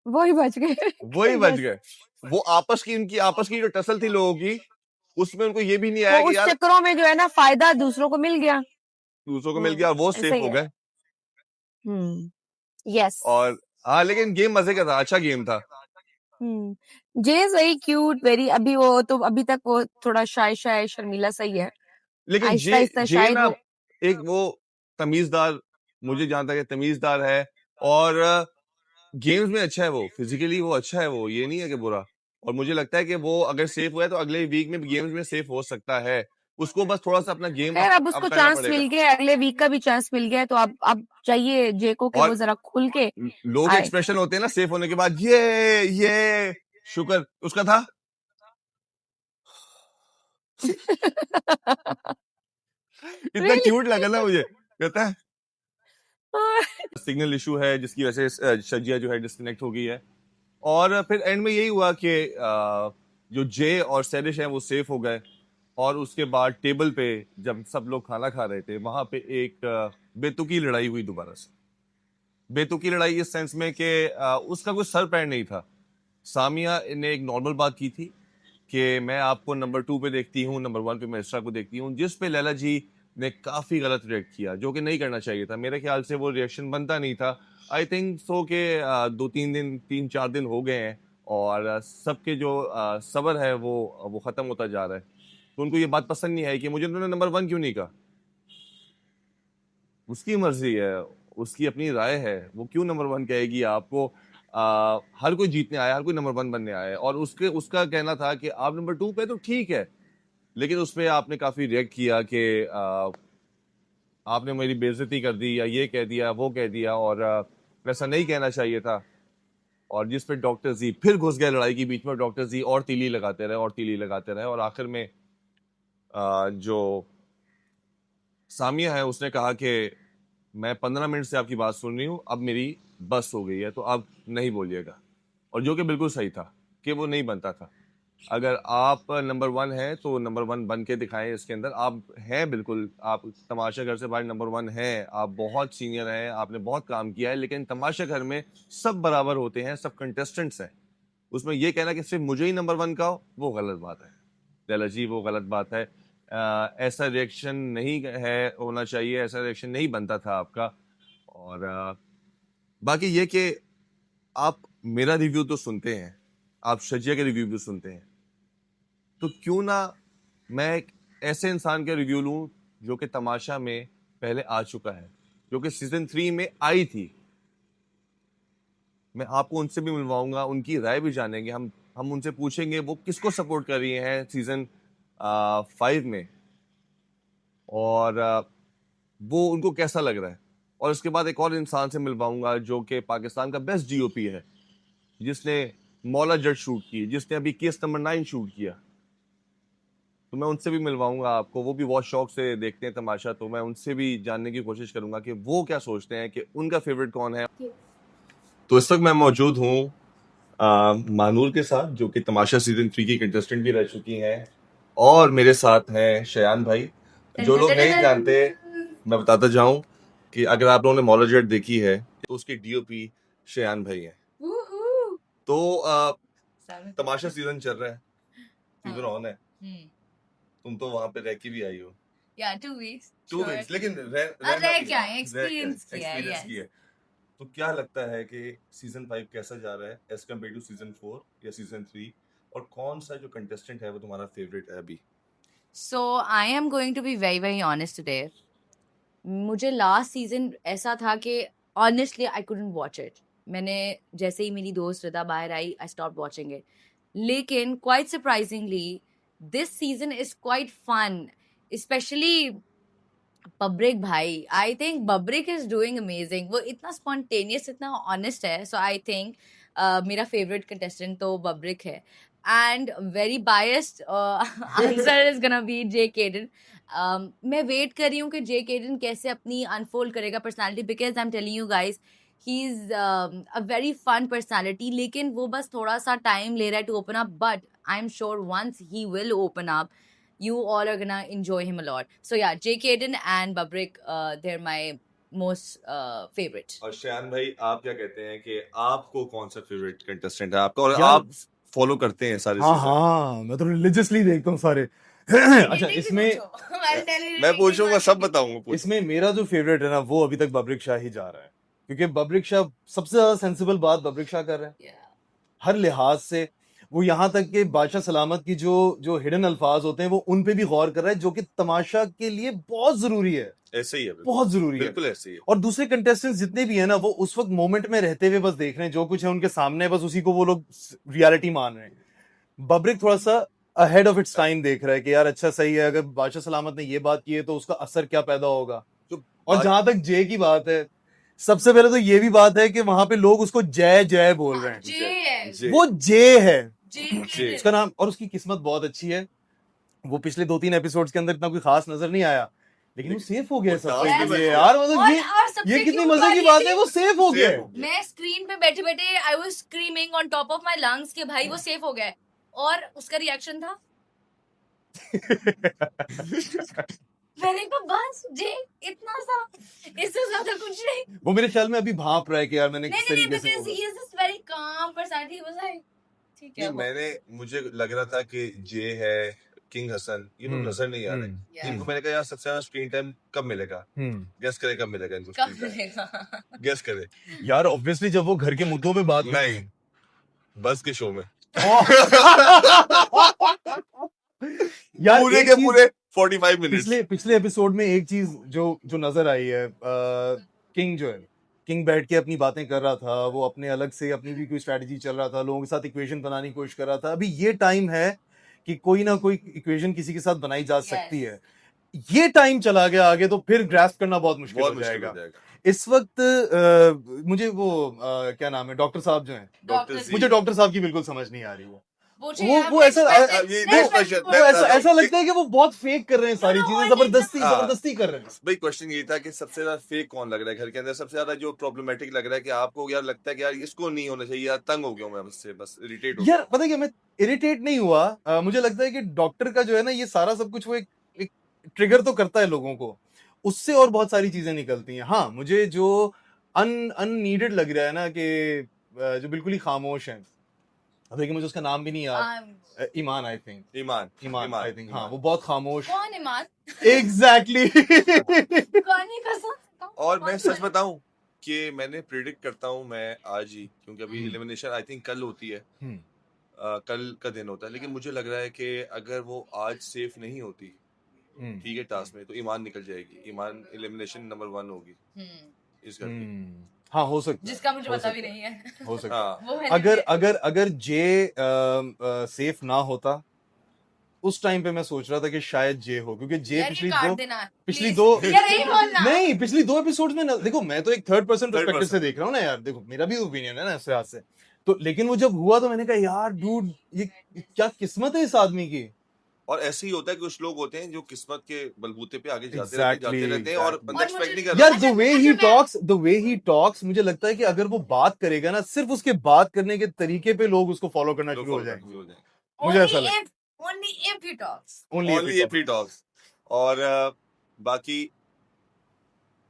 वही बच गए। वही बच यस। गए। वो इनकी आपस की जो टसल थी लोगों की, उसमें उनको ये भी नहीं वो आया कि उस यार चक्करों में जो है ना, फायदा दूसरों को मिल गया। दूसरों को मिल गया, और वो ऐसा सेफ ही हो है। गए। यस। और हाँ, लेकिन गेम मजे का था, अच्छा गेम था। जे इज वेरी क्यूट, वेरी, अभी वो तो अभी तक वो थोड़ा शाय शाय शर्मीला सही है। लेकिन आहिस्ता आहिस्ता जे शायद ना, वो। एक वो तमीजदार, मुझे जहां तक है तमीजदार है। और गेम्स में अच्छा है, वो फिजिकली वो अच्छा है, वो ये नहीं है कि बुरा। और मुझे लगता है कि वो अगर सेफ हुआ है तो अगले वीक में भी गेम्स में सेफ हो सकता है। उसको बस थोड़ा सा अपना गेम खैर, अब अप उसको करना चांस पड़ेगा। मिल गया, अगले वीक का भी चांस मिल गया है, तो अब चाहिए जे को कि वो और जरा खुल के लोग आए। एक्सप्रेशन होते हैं ना सेफ होने के बाद, ये शुक्र उसका था। इतना रियली। क्यूट लगा ना मुझे, कहता है सिग्नल इशू है जिसकी वजह से शजिया जो है डिस्कनेक्ट हो गई है। और फिर एंड में यही हुआ कि जो जे और सैरिश हैं वो सेफ हो गए। और उसके बाद टेबल पे जब सब लोग खाना खा रहे थे, वहां पे एक बेतुकी लड़ाई हुई दोबारा से। बेतुकी लड़ाई इस सेंस में कि उसका कोई सर पैर नहीं था। सामिया ने एक नॉर्मल बात की थी कि मैं आपको नंबर 2 पे देखती हूँ, नंबर 1 पे मैं इसरा को देखती हूँ, जिस पे लैला जी ने काफी गलत रिएक्ट किया, जो कि नहीं करना चाहिए था। मेरे ख्याल से वो रिएक्शन बनता नहीं था। आई थिंक सो के 3-4 दिन हो गए हैं, और सबके जो सबर है वो खत्म होता जा रहा है। तो उनको ये बात पसंद नहीं है कि मुझे उन्होंने नंबर 1 क्यों नहीं कहा। उसकी मर्जी है, उसकी अपनी राय है, वो क्यों नंबर 1 कहेगी आपको। हर कोई जीतने आया, हर कोई नंबर 1 बनने आया है। और उसका कहना था कि आप नंबर 2 पे तो ठीक है, लेकिन उस पे आपने काफी रिएक्ट किया कि आपने मेरी बेइज्जती कर दी, या ये कह दिया, वो कह दिया, और ऐसा नहीं कहना चाहिए था। और जिस पे डॉक्टर जी फिर घुस गए लड़ाई के बीच में। डॉक्टर जी और तीली लगाते रहे, और तीली लगाते रहे, और आखिर में जो सामिया है उसने कहा कि मैं 15 मिनट से आपकी बात सुन रही हूँ, अब मेरी बस हो गई है, तो आप नहीं बोलिएगा। और जो कि बिल्कुल सही था कि वो नहीं बनता था। अगर आप नंबर 1 हैं तो नंबर 1 बन के दिखाएं इसके अंदर। आप हैं बिल्कुल, आप तमाशा घर से बाहर नंबर 1 हैं, आप बहुत सीनियर हैं, आपने बहुत काम किया है, लेकिन तमाशा घर में सब बराबर होते हैं, सब कंटेस्टेंट्स हैं। उसमें ये कहना कि सिर्फ मुझे ही नंबर 1 का हो, वो गलत बात है। लैला जी, वो गलत बात है। ऐसा रिएक्शन नहीं है होना चाहिए, ऐसा रिएक्शन नहीं बनता था आपका। और बाकी ये कि आप मेरा रिव्यू तो सुनते हैं, आप शजिया के रिव्यू भी सुनते हैं, तो क्यों ना मैं एक ऐसे इंसान के रिव्यू लूं जो कि तमाशा में पहले आ चुका है, जो कि सीजन 3 में आई थी। मैं आपको उनसे भी मिलवाऊंगा, उनकी राय भी जानेंगे। हम उनसे पूछेंगे वो किसको सपोर्ट कर रही हैं सीजन 5 में, और वो उनको कैसा लग रहा है। और उसके बाद एक और इंसान से मिलवाऊंगा जो कि पाकिस्तान का बेस्ट डीओपी है, जिसने मौला जट शूट की, जिसने अभी केस नंबर 9 शूट किया। तो मैं उनसे भी मिलवाऊंगा आपको। वो भी बहुत शौक से देखते हैं तमाशा, तो मैं उनसे भी जानने की कोशिश करूंगा कि वो क्या सोचते हैं, कि उनका फेवरेट कौन है। तो इस वक्त मैं मौजूद हूँ मानूर के साथ, जो कि तमाशा सीजन 3 की कंटेस्टेंट भी रह चुकी हैं, और मेरे साथ हैं शयान भाई। जो लोग नहीं जानते, मैं बताता जाऊं कि अगर आप लोगों ने मौला जट देखी है तो उसके डीओपी शयान भाई हैं। तो तमाशा सीजन चल रहा है, सीजन ऑन है, तुम तो वहां पे रह के भी आई हो। या 2 वीक्स 2 वीक्स, लेकिन रह क्या है, एक्सपीरियंस किया है, एक्सपीरियंस किया है। तो क्या लगता है कि सीजन 5 कैसा जा रहा है एज कम्पेयर टू सीजन 4 या सीजन 3, और कौन सा जो कंटेस्टेंट है वो तुम्हारा फेवरेट है अभी? So I am going to be very very honest today. मुझे लास्ट सीजन ऐसा था कि honestly I couldn't watch it. मैंने जैसे ही मेरी दोस्त रिदा बाहर आई, आई स्टॉप वॉचिंग इट। लेकिन quite surprisingly this season is quite fun, especially बब्रिक भाई। आई थिंक बब्रिक इज डूइंग अमेजिंग। वो इतना स्पॉन्टेनियस, इतना ऑनेस्ट है। सो आई थिंक मेरा फेवरेट कंटेस्टेंट तो बब्रिक है। And very biased answer is gonna be जे केडन। मैं वेट कर रही हूँ कि जे केडन कैसे अपनी अनफोल्ड करेगा personality, because I am telling you guys he is a very fun personality. लेकिन वो बस थोड़ा सा टाइम ले रहा है to open up, but I am sure once he will open up, you all are gonna enjoy him a lot. So yeah, Jake Aiden and Babrik, they're my most favorite. और शयान भाई, आप क्या कहते हैं कि आपको कौन सा फेवरेट कंटेस्टेंट है आपका, और यार- आप फॉलो करते हैं सारे हाँ सीजन? हाँ, मैं तो रिलीजियसली देखता हूँ सारे। अच्छा, इसमें मैं पूछूंगा, सब बताऊंगा। इसमें मेरा जो फेवरेट है ना, वो अभी तक बब्रिक शाह ही जा रहा है, क्योंकि बब्रिक शाह सबसे ज्यादा सेंसिबल बात बब्रिक शाह कर रहे हैं हर लिहाज से। वो यहाँ तक कि बादशाह सलामत की जो हिडन अल्फाज होते हैं वो उन पे भी गौर कर रहा है, जो कि तमाशा के लिए बहुत जरूरी है। ऐसे ही है, बहुत जरूरी है, बिल्कुल ऐसे ही है। और दूसरे कंटेस्टेंट्स जितने भी है ना, वो उस वक्त मोमेंट में रहते हुए बस देख रहे हैं, जो कुछ है उनके सामने बस उसी को वो लोग रियलिटी मान रहे हैं। बब्रिक थोड़ा सा अहेड ऑफ इट्स टाइम देख रहा है कि यार अच्छा सही है, अगर बादशाह सलामत ने ये बात की है तो उसका असर क्या पैदा होगा। और जहां तक जय की बात है, सबसे पहले तो ये भी बात है कि वहां पे लोग उसको जय जय बोल रहे हैं। वो जय है उसका नाम, और उसकी किस्मत बहुत अच्छी है। वो पिछले 2-3 एपिसोड्स के अंदर इतना कोई खास नजर नहीं आया, लेकिन वो सेफ हो गया सबके लिए यार। मतलब ये कितनी मजे की बात है, वो सेफ हो गया। मैं स्क्रीन पे बैठे बैठे I was screaming on top of my lungs कि भाई वो सेफ हो गया है, और उसका रिएक्शन था मैंने कहा बस जे, इतना सा, इससे ज्यादा कुछ नहीं। वो मेरे ख्याल में अभी भांप रहा है कि यार मैंने किस नहीं, तरीके से because he is this very calm personality. He was like, ठीक है। मुझे लग रहा था कि जे है, किंग हसन, ये लोग नजर नहीं आ रहे इनको। मैंने कहा यार सबसे ज्यादा स्क्रीन टाइम कब मिलेगा, गेस करे कब मिलेगा इनको कब स्क्रीन मिलेगा? टाइम, गेस करे। यार ऑब्वियसली जब वो घर के मुद्दों पे बात नहीं, बस के शो में यार पूरे एक के चीज- पूरे 45 मिनट्स। पिछले एपिसोड में एक चीज जो नजर आई है, किंग जो है, किंग बैठ के अपनी बातें कर रहा था, वो अपने अलग से अपनी भी कोई स्ट्रेटजी चल रहा था, लोगों के साथ इक्वेशन बनाने की कोशिश कर रहा था। अभी ये टाइम है कि कोई ना कोई इक्वेशन किसी के साथ बनाई जा सकती है। ये टाइम चला गया आगे तो फिर ग्रास्प करना बहुत मुश्किल हो जाएगा। इस वक्त मुझे वो क्या नाम है, डॉक्टर साहब जो हैं, डॉक्टर मुझे डॉक्टर साहब की बिल्कुल समझ नहीं आ रही है। वो ऐसा ये next question, वो ऐसा लगता है कि वो बहुत फेक कर रहे हैं सारी चीजें, जबरदस्ती कर रहे हैं। भाई क्वेश्चन ये था कि सबसे ज्यादा फेक कौन लग रहा है घर के अंदर, सबसे ज्यादा जो प्रॉब्लमेटिक लग रहा है कि आपको यार लगता है कि यार इसको नहीं होना चाहिए, यार तंग हो गया हूं मैं उससे, बस इरिटेट हो गया। यार पता है क्या, मैं इरिटेट नहीं हुआ, मुझे लगता है कि डॉक्टर का जो है ना ये सारा सब कुछ वो एक ट्रिगर तो करता है लोगों को, उससे और बहुत सारी चीजें निकलती हैं। हाँ, मुझे जो अननीडेड लग रहा है ना कि जो बिल्कुल ही खामोश है, अब देखिए मुझे उसका नाम भी नहीं याद, ईमान I think, Iman I think, हाँ वो बहुत खामोश। कौन ईमान? एग्जैक्टली कौन ही कसम। और मैं सच बताऊं कि मैंने प्रिडिक्ट करता हूं मैं आज ही, क्योंकि अभी एलिमिनेशन आई थिंक कल होती है, कल का दिन होता है, लेकिन मुझे लग रहा है कि अगर वो आज सेफ नहीं होती ठीक है टास्क में, तो ईमान निकल जाएगी, ईमान एलिमिनेशन नंबर 1 होगी इस घर की। हाँ हो सकता है, जिसका मुझे हो पता भी सकता है, नहीं है। हो सकता है। हाँ वो है अगर जे सेफ ना होता उस टाइम पे मैं सोच रहा था कि शायद जे हो, क्योंकि जे यार ये काट देना पिछली please। दो यार यही बोलना। नहीं पिछली 2 एपिसोड्स में ना, देखो मैं तो एक थर्ड पर्सन Third पर्सपेक्टिव से person। देख रहा हूँ ना यार, देखो मेरा भी ओपिनियन है ना इस लिहाज से, तो लेकिन वो जब हुआ तो मैंने कहा यार डूड ये क्या किस्मत है इस आदमी की। और ऐसे ही होता है कि कुछ लोग होते हैं जो किस्मत के बलबूते पे आगे जाते Exactly, रहते हैं और exactly। बंदा एक्सपेक्ट नहीं कर यार रहा। द वे ही टॉक्स मुझे लगता है कि अगर वो बात करेगा ना, सिर्फ उसके बात करने के तरीके पे लोग उसको फॉलो करना लोग शुरू हो follow जाएंगे। करने शुरू हो जाएंगे। मुझे ऐसा लगता है Only if he talks. Only if he talks। और बाकी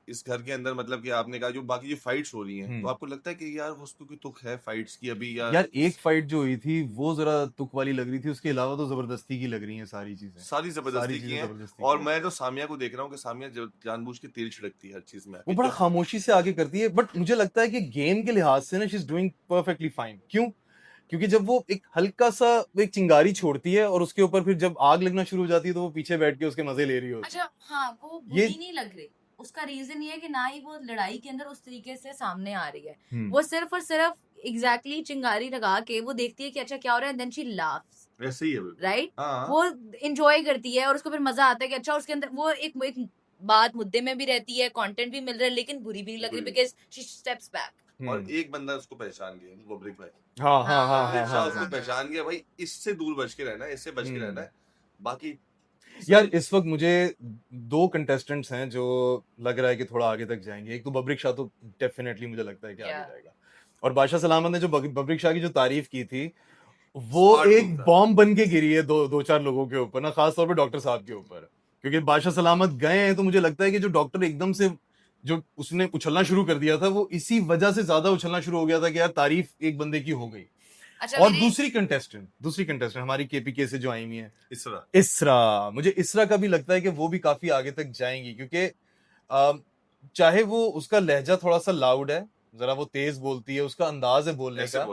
इस घर के अंदर मतलब कि आपने कहा जो बाकी जो फाइट्स हो रही हैं, तो आपको लगता है कि यार उसको कोई तुक है फाइट्स की अभी, यार एक फाइट जो हुई थी वो जरा तुक वाली लग रही थी, उसके अलावा तो जबरदस्ती की लग रही हैं सारी चीजें, सारी जबरदस्ती की हैं। जबरदस्ती और की। मैं तो सामिया को देख रहा हूँ कि सामिया जानबूझ के तेल छिड़कती है हर चीज में, वो बड़ा खामोशी से आगे करती है, बट मुझे लगता है कि गेम के लिहाज से ना she is doing perfectly fine. क्यों? क्योंकि जब वो एक हल्का सा एक चिंगारी छोड़ती है और उसके ऊपर फिर जब आग लगना शुरू हो जाती है तो वो पीछे बैठ के उसके मजे ले रही होती है। अच्छा हाँ, वो ये बुरी नहीं लग रही। उसका रीजन ये है कि ना ही वो लड़ाई के अंदर उस तरीके से सामने आ रही है, वो सिर्फ और सिर्फ एग्जैक्टली चिंगारी लगा के वो देखती है कि अच्छा क्या हो रहा है, देन शी लाफ्स, ऐसे ही है राइट। हाँ। वो एंजॉय करती है और उसको फिर मजा आता है कि अच्छा उसके अंदर वो एक बात मुद्दे में भी रहती है, कंटेंट भी मिल रहा है, लेकिन बुरी भी नहीं लग रही बिकॉज शी स्टेप्स बैक। और एक बंदा उसको पहचान गया, वो ब्रिक भाई। हाँ हाँ हाँ ब्रिक हाँ शाह हाँ उसको पहचान गया, भाई इससे दूर बच के रहना है, इससे बच के रहना है। बाकी यार इस वक्त मुझे 2 कंटेस्टेंट्स हैं जो लग रहा है कि थोड़ा आगे तक जाएंगे। एक तो बब्रिक शाह, तो डेफिनेटली मुझे लगता है कि आगे जाएगा, और बादशाह सलामत ने जो बब्रिक शाह की जो तारीफ की थी वो Smart एक move था। बॉम्ब बन के गिरी है दो चार लोगों के ऊपर ना, खास तौर पे डॉक्टर साहब के ऊपर, क्योंकि बादशाह सलामत गए हैं तो मुझे लगता है कि जो डॉक्टर एकदम से जो उसने उछलना शुरू कर दिया था वो इसी वजह से ज्यादा उछलना शुरू हो गया था कि यार तारीफ एक बंदे की हो गई। अच्छा, और दूसरी कंटेस्टेंट हमारी केपीके से जो आई हुई है इसरा, मुझे इसरा का भी लगता है कि वो भी काफी आगे तक जाएंगी, क्योंकि चाहे वो उसका लहजा थोड़ा सा लाउड है, जरा वो तेज बोलती है, उसका अंदाज है बोलने का,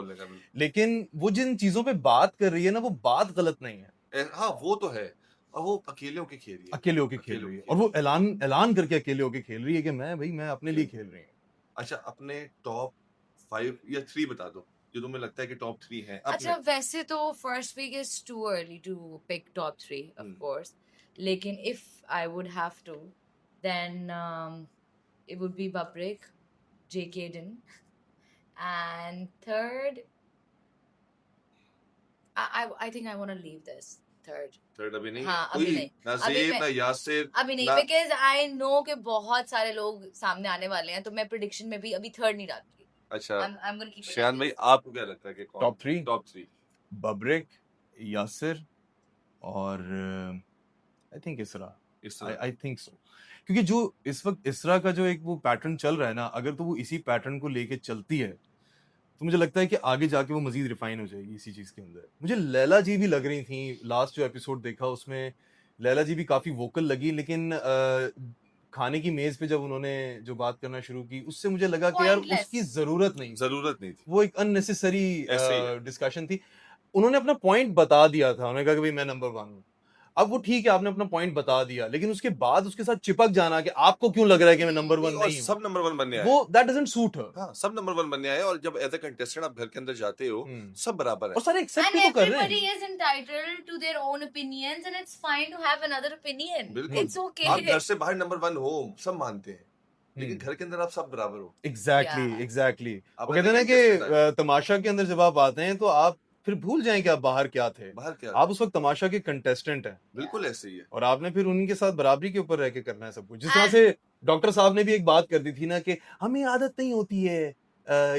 लेकिन वो जिन चीजों पे बात कर रही है ना वो बात गलत नहीं है। हाँ वो तो है, और वो अकेले होके खेल रही है, अकेले होके खेल रही है, और वो ऐलान करके अकेले होके खेल रही है कि मैं अपने लिए खेल रही हूँ। अच्छा, अपने टॉप 5 या 3 बता दो जो तुम्हें लगता है कि टॉप 3 हैं अपने। अच्छा वैसे तो first week is too early to pick top 3 of course, लेकिन if I would have to then it would be Babrik, J.K. Din, and third I think I want to leave this third अभी नहीं, हाँ, अभी नहीं, ना अभी ज़ेब, मैं- ना यासिर, अभी नहीं, ना- बिकॉज आई नो कि बहुत सारे लोग सामने आने वाले हैं, तो मैं प्रिडिक्शन में भी अभी थर्ड नहीं डालूंगी। अच्छा I'm gonna keep it श्यान like भाई this. आपको क्या लगता है कि कौन टॉप 3 टॉप 3? बब्रिक, यासिर और आई थिंक इसरा। आई थिंक सो, क्योंकि जो इस वक्त इसरा का जो एक वो पैटर्न चल रहा है ना, अगर तो वो इसी पैटर्न को लेके चलती है तो मुझे लगता है कि आगे जाके वो मजीद रिफाइन हो जाएगी इसी चीज के अंदर। मुझे लैला जी भी लग रही थी, लास्ट जो एपिसोड देखा उसमें लैला जी भी काफी वोकल लगी, लेकिन खाने की मेज पे जब उन्होंने जो बात करना शुरू की उससे मुझे लगा कि यार Pointless. उसकी जरूरत नहीं थी, वो एक अननेसेसरी ऐसे ही है। डिस्कशन थी। उन्होंने अपना पॉइंट बता दिया था, उन्होंने कहा कि भाई मैं नंबर 1 हूँ। अब वो ठीक है, आपने अपना पॉइंट बता दिया, लेकिन उसके बाद उसके साथ चिपक जाना कि आपको क्यों लग रहा है कि मैं नंबर 1 और नहीं हूँ, सब नंबर 1 बनने आए, वो दैट डजंट सूट हर। हाँ सब नंबर 1 बनने आए, और जब एज अ कंटेस्टेंट आप घर के अंदर जाते हो सब बराबर है, और सारे एक्सेप्ट And भी तो कर रहे everybody हैं। is entitled to their own opinions, and it's fine to have another opinion. बिल्कुल। It's okay. आप घर से बाहर नंबर 1 हो सब मानते हैं, लेकिन घर के अंदर आप सब बराबर हो। Exactly Yeah. एग्जैक्टली आप वो कहते हैं ना contestant कि तमाशा के अंदर जब आप आते हैं तो आप फिर भूल जाएं कि आप बाहर क्या थे। बाहर क्या आप उस वक्त तमाशा के कंटेस्टेंट हैं बिल्कुल ऐसे ही है। और आपने फिर उनके साथ बराबरी के ऊपर रह के करना है सब कुछ। जिस तरह And- से डॉक्टर साहब ने भी एक बात कर दी थी ना कि हमें आदत नहीं होती है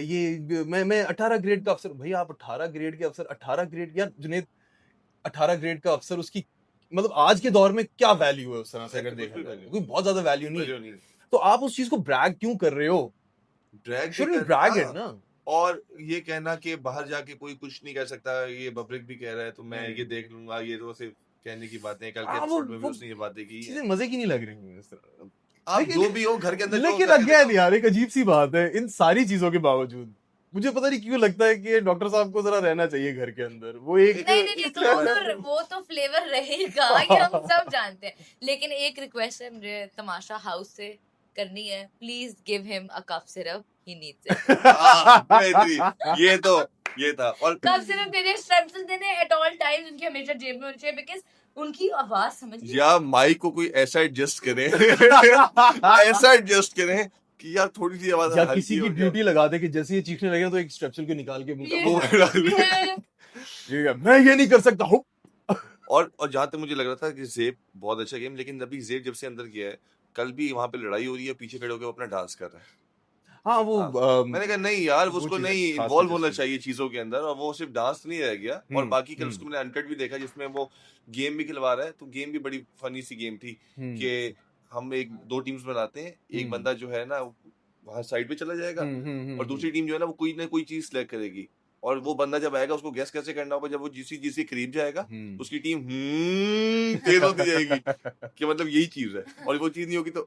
ये मैं 18 ग्रेड का अफसर। भैया आप 18 ग्रेड के अफसर, 18 ग्रेड यार जुनेद, 18 ग्रेड का अफसर, उसकी मतलब आज के दौर में क्या वैल्यू है उस तरह से अगर कुछ देखा भी जाए? value कोई बहुत ज्यादा वैल्यू नहीं है। वैल्यू नहीं तो आप उस चीज को ब्रैग क्यों कर रहे हो? ड्रैग Shouldn't brag it ना। और ये कहना कि बाहर जाके कोई कुछ नहीं कर सकता, ये बब्रिक भी कह रहा है तो मैं ये देख लूंगा, ये तो सिर्फ कहने की बातें हैं। कल के हाँ, एपिसोड में भी वो उसने ये बातें की चीजें है। मजे की नहीं लग रही हैं इस तरह। आप लेकिन- जो भी हो घर के अंदर जो लेकिन करके अगेन देखो। यार एक अजीब सी बात है, इन सारी चीजों के बावजूद मुझे पता नहीं क्यों लगता है कि डॉक्टर साहब को जरा रहना चाहिए घर के अंदर। वो एक नहीं वो तो फ्लेवर रहेगा, ये हम सब जानते हैं। लेकिन एक रिक्वेस्ट है मुझे तमाशा हाउस से करनी है, please give him a cough syrup, he needs it. बेहतरीन। ये था और कफ सिरप देने, स्ट्रेप्सिल देने एट ऑल टाइम्स, उनके हमेशा जेब में होने चाहिए, बिकॉज़ उनकी आवाज समझ या माइक को कोई ऐसा एडजस्ट करें ऐसा एडजस्ट करें कि यार थोड़ी सी आवाज या हल्की किसी की हो जाए। ड्यूटी लगा दे कि जैसे ये चीखने लगे ना तो एक स्ट्रेप्सिल को निकाल के मुंह ये- पे वो में डाल दे। ये- मैं ये नहीं कर सकता हूँ। और जहां तक मुझे लग रहा था कि जेब बहुत अच्छा गेम, लेकिन अभी जेब जब से अंदर गया है, कल भी वहां पे लड़ाई हो रही है, पीछे खड़े होकर वो अपना डांस कर रहा है। हाँ वो मैंने कहा नहीं यार, वो उसको चीज़ें नहीं खास इन्वॉल्व होना interesting। चाहिए चीजों के अंदर, और वो सिर्फ डांस नहीं रह गया। और बाकी कल हम्म। उसको मैंने अनकट भी देखा जिसमें वो गेम भी खिलवा रहा है, तो गेम भी बड़ी फनी सी गेम थी कि हम एक दो टीम्स बनाते हैं, एक बंदा जो है ना वहां साइड पे चला जाएगा और दूसरी टीम जो है ना वो कोई ना कोई चीज सिलेक्ट करेगी, और वो बंदा जब आएगा उसको गैस कैसे करना होगा, जब वो जिसी करीब जाएगा उसकी टीम तेज होती जाएगी कि मतलब यही चीज है, और वो चीज नहीं होगी तो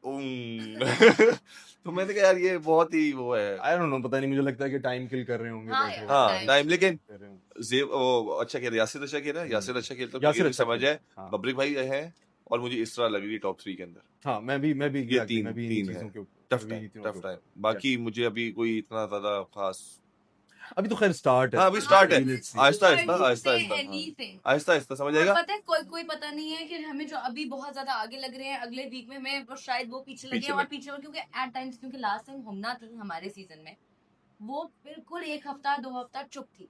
तो मैंने कहा यार ये बहुत ही वो है। आई डोंट नो, पता नहीं, मुझे लगता है कि टाइम किल कर रहे होंगे हाँ, बैठे। हाँ, हाँ टाइम, लेकिन कर रहे होंगे। जेब वो अच्छा खेल, यासिर अच्छा खेल रहा है, यासिर अच्छा खेलता यासिर है, अच्छा समझ खेल- है। हाँ। बब्रिक भाई है, और मुझे इस तरह लग रही है टॉप 3 के अंदर। हाँ मैं भी ये तीन- मैं भी तीन इन है। चीजों के ऊपर टफ मैं भी इन टाइम, चीजों टफ के टाइम। ऊपर- बाकी मुझे अभी कोई इतना ज्यादा खास, अभी तो खैर स्टार्ट है। हाँ अभी स्टार्ट है, Let's see। आहिस्ता Before you आहिस्ता say आहिस्ता anything, आहिस्ता आहिस्ता समझ और आएगा। पता है कोई पता नहीं है कि हमें जो अभी बहुत ज्यादा आगे लग रहे हैं, अगले वीक में हमें वो शायद वो पीछे लगे पीछे और लगे। पीछे हो, क्योंकि एट टाइम्स, क्योंकि लास्ट टाइम हमना थी हमारे सीजन में, वो बिल्कुल एक हफ्ता 2 हफ्ता चुप थी,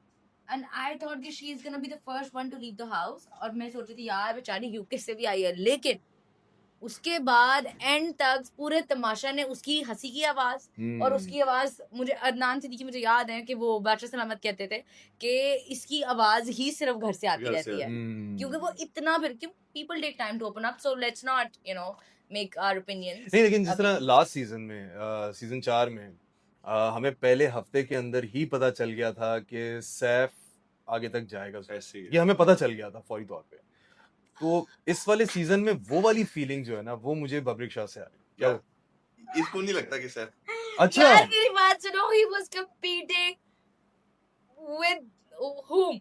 एंड आई थॉट कि she is gonna be the first one two leave the house, और मैं सोच रही थी यार बेचारी यूके से भी आई है, लेकिन उसके बाद एंड तक पूरे तमाशा ने उसकी हंसी की आवाज और उसकी आवाज, मुझे अदनान सिद्दीकी मुझे याद है कि वो बादशाह सलामत कहते थे कि इसकी आवाज ही सिर्फ घर से आती घर से रहती है, हम्म। क्योंकि वो इतना, फिर क्यों people take time to open up, so let's not make our opinions. नहीं, लेकिन जिस तरह लास्ट सीजन में सीजन 4 में हमें पहले हफ्ते के अंदर ही पता चल गया था कि सैफ आगे तक जाएगा, ऐसे ही ये हमें पता चल गया था फौरी तौर पे। तो इस वाले सीजन में वो वाली फीलिंग जो है ना, वो मुझे बब्रिक शाह से आ रही है। क्या इसको नहीं लगता कि सर अच्छा, यार मेरी बात सुनो, he was competing with whom?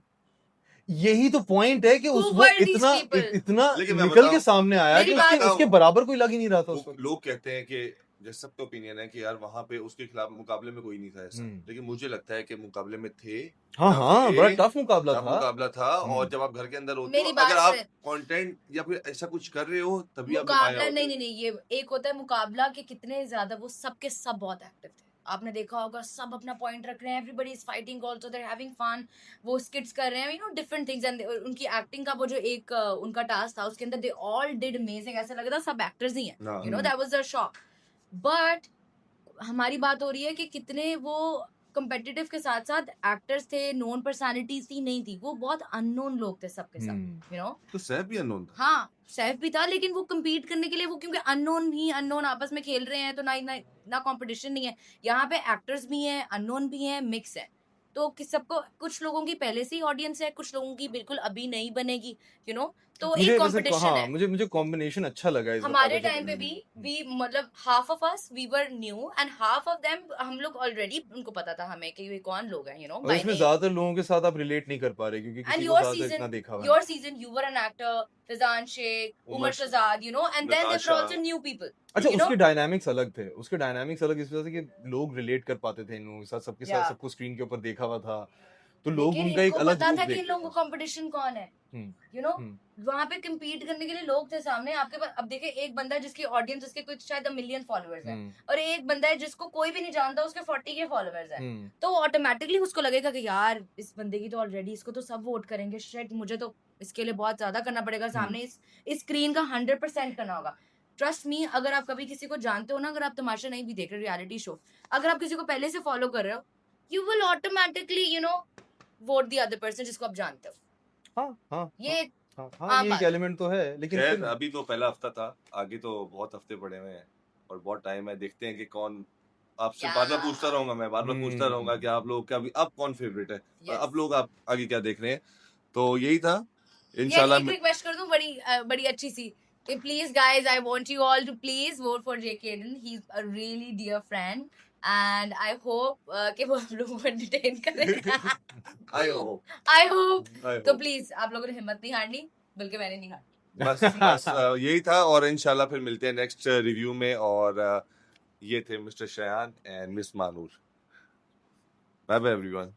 यही तो पॉइंट है कि Who उस वो were these इतना people? इतना लेकिन मैं निकल के बताऊं- सामने आया मेरी कि बात उसके बताऊं- बराबर कोई लग ही नहीं रहा था उस वक्त। लोग कहते हैं कि जैसे सबका ओपिनियन है कि यार वहां पे उसके खिलाफ मुकाबले में कोई नहीं था ऐसा, लेकिन मुझे लगता है कि मुकाबले में थे, हाँ हाँ, ये बड़ा टफ मुकाबला टफ था। मुकाबला था। और जब आप घर के अंदर होते मेरी हो, बात अगर आप सुन। कंटेंट या फिर ऐसा कुछ कर रहे हो तभी आप मुकाबला नुमाया नहीं होते नहीं नहीं, ये एक होता है मुकाबला के कितने ज्यादा वो सबके सब बहुत एक्टिव थे, आपने देखा होगा सब अपना पॉइंट रख रहे हैं, everybody is fighting also, they are having fun, वो स्किट्स कर रहे हैं, you know different things, and उनकी एक्टिंग का वो जो एक उनका टास्क था उसके अंदर दे ऑल डिड अमेजिंग, ऐसा लग रहा था सब एक्टर्स ही हैं, हाँ। You know that was the shock. But हमारी बात हो रही है कि कितने वो कंपेटिटिव के साथ साथ एक्टर्स थे, नोन पर्सनालिटीज थी नहीं थी, वो बहुत अननोन लोग थे सबके सब, यू नो। तो सैफ भी अननोन था। हाँ सैफ भी था, लेकिन वो compete करने के लिए वो क्योंकि अननोन आपस में खेल रहे हैं, तो ना कंपटीशन नहीं है, यहाँ पे एक्टर्स भी हैं, अननोन भी हैं, मिक्स है, तो सबको, कुछ लोगों की पहले से ही ऑडियंस है, कुछ लोगों की बिल्कुल अभी नहीं बनेगी, यू नो, तो मुझे एक वैसे कंपटीशन हाँ, है। मुझे कॉम्बिनेशन अच्छा लगा इस हमारे दफा। टाइम पे भी मतलब half of us we were new and half of them हम लोग ऑलरेडी, उनको पता था हमें कि ये कौन लोग हैं, यू नो, और इसमें ज्यादातर लोगों के साथ आप रिलेट नहीं कर पा रहे क्योंकि And किसी को your ज्यादा इतना season, देखा हुआ your season, you were an actor, Fizan Sheikh, Umar Umar Shahzad, you know, and then there were Natasha. also new people. अच्छा, you know? उसके डायनामिक्स अलग थे, उसके डायनामिक्स अलग इस वजह से कि लोग रिलेट कर पाते थे इन लोगों के साथ, सबके साथ Yeah. सबको स्क्रीन के ऊपर देखा हुआ था, तो लोग लेकिन उनका एक इनको अलग पता रूप था कि देखते इन लोगों हैं। को कंपटीशन कौन है, हम्म, यू नो हम्म, वहां पे compete करने के लिए लोग थे सामने आपके पास। अब देखिए एक बंदा है जिसकी ऑडियंस, उसके कुछ शायद 1 मिलियन फॉलोअर्स है, हम्म, और एक बंदा है जिसको कोई भी नहीं जानता, उसके 40 के फॉलोअर्स है, हम्म, तो ऑटोमेटिकली उसको लगेगा कि यार इस बंदे की तो ऑलरेडी, इसको तो सब वोट करेंगे, शायद मुझे तो इसके लिए बहुत ज्यादा करना पड़ेगा, सामने इस स्क्रीन का 100% करना होगा। ट्रस्ट मी, अगर आप कभी किसी को जानते हो ना, अगर आप तमाशा नहीं भी देख रहे रियलिटी शो, अगर आप किसी को पहले से फॉलो कर रहे हो, you will automatically vote the other person जिसको आप जानते हो। हाँ हाँ ये हाँ हाँ, आम ये एक बात है। एलिमेंट तो है, लेकिन खैर फिर अभी तो पहला हफ्ता था, आगे तो बहुत हफ्ते पड़े हुए हैं और बहुत टाइम है, देखते हैं कि कौन। आपसे बार बार पूछता रहूंगा, मैं बार बार पूछता रहूंगा कि आप लोग का अभी अब कौन फेवरेट है, और Yes. अब लोग आप आगे क्या देख रहे हैं। तो यही था यार इंशाल्लाह। एक रिक्वेस्ट कर दूं बड़ी अच्छी सी, कि please guys, I want you all to please vote for JK Aidan, he is a really dear friend, and I hope कि वो आप लोगों को एंटरटेन करेगा। आई होप आई होप तो प्लीज आप लोगों ने हिम्मत नहीं हारनी, बल्कि मैंने नहीं हारनी। बस यही था, और इंशाल्लाह फिर मिलते हैं नेक्स्ट रिव्यू में। और ये थे mister Shayan and miss Manoor. Bye bye everyone.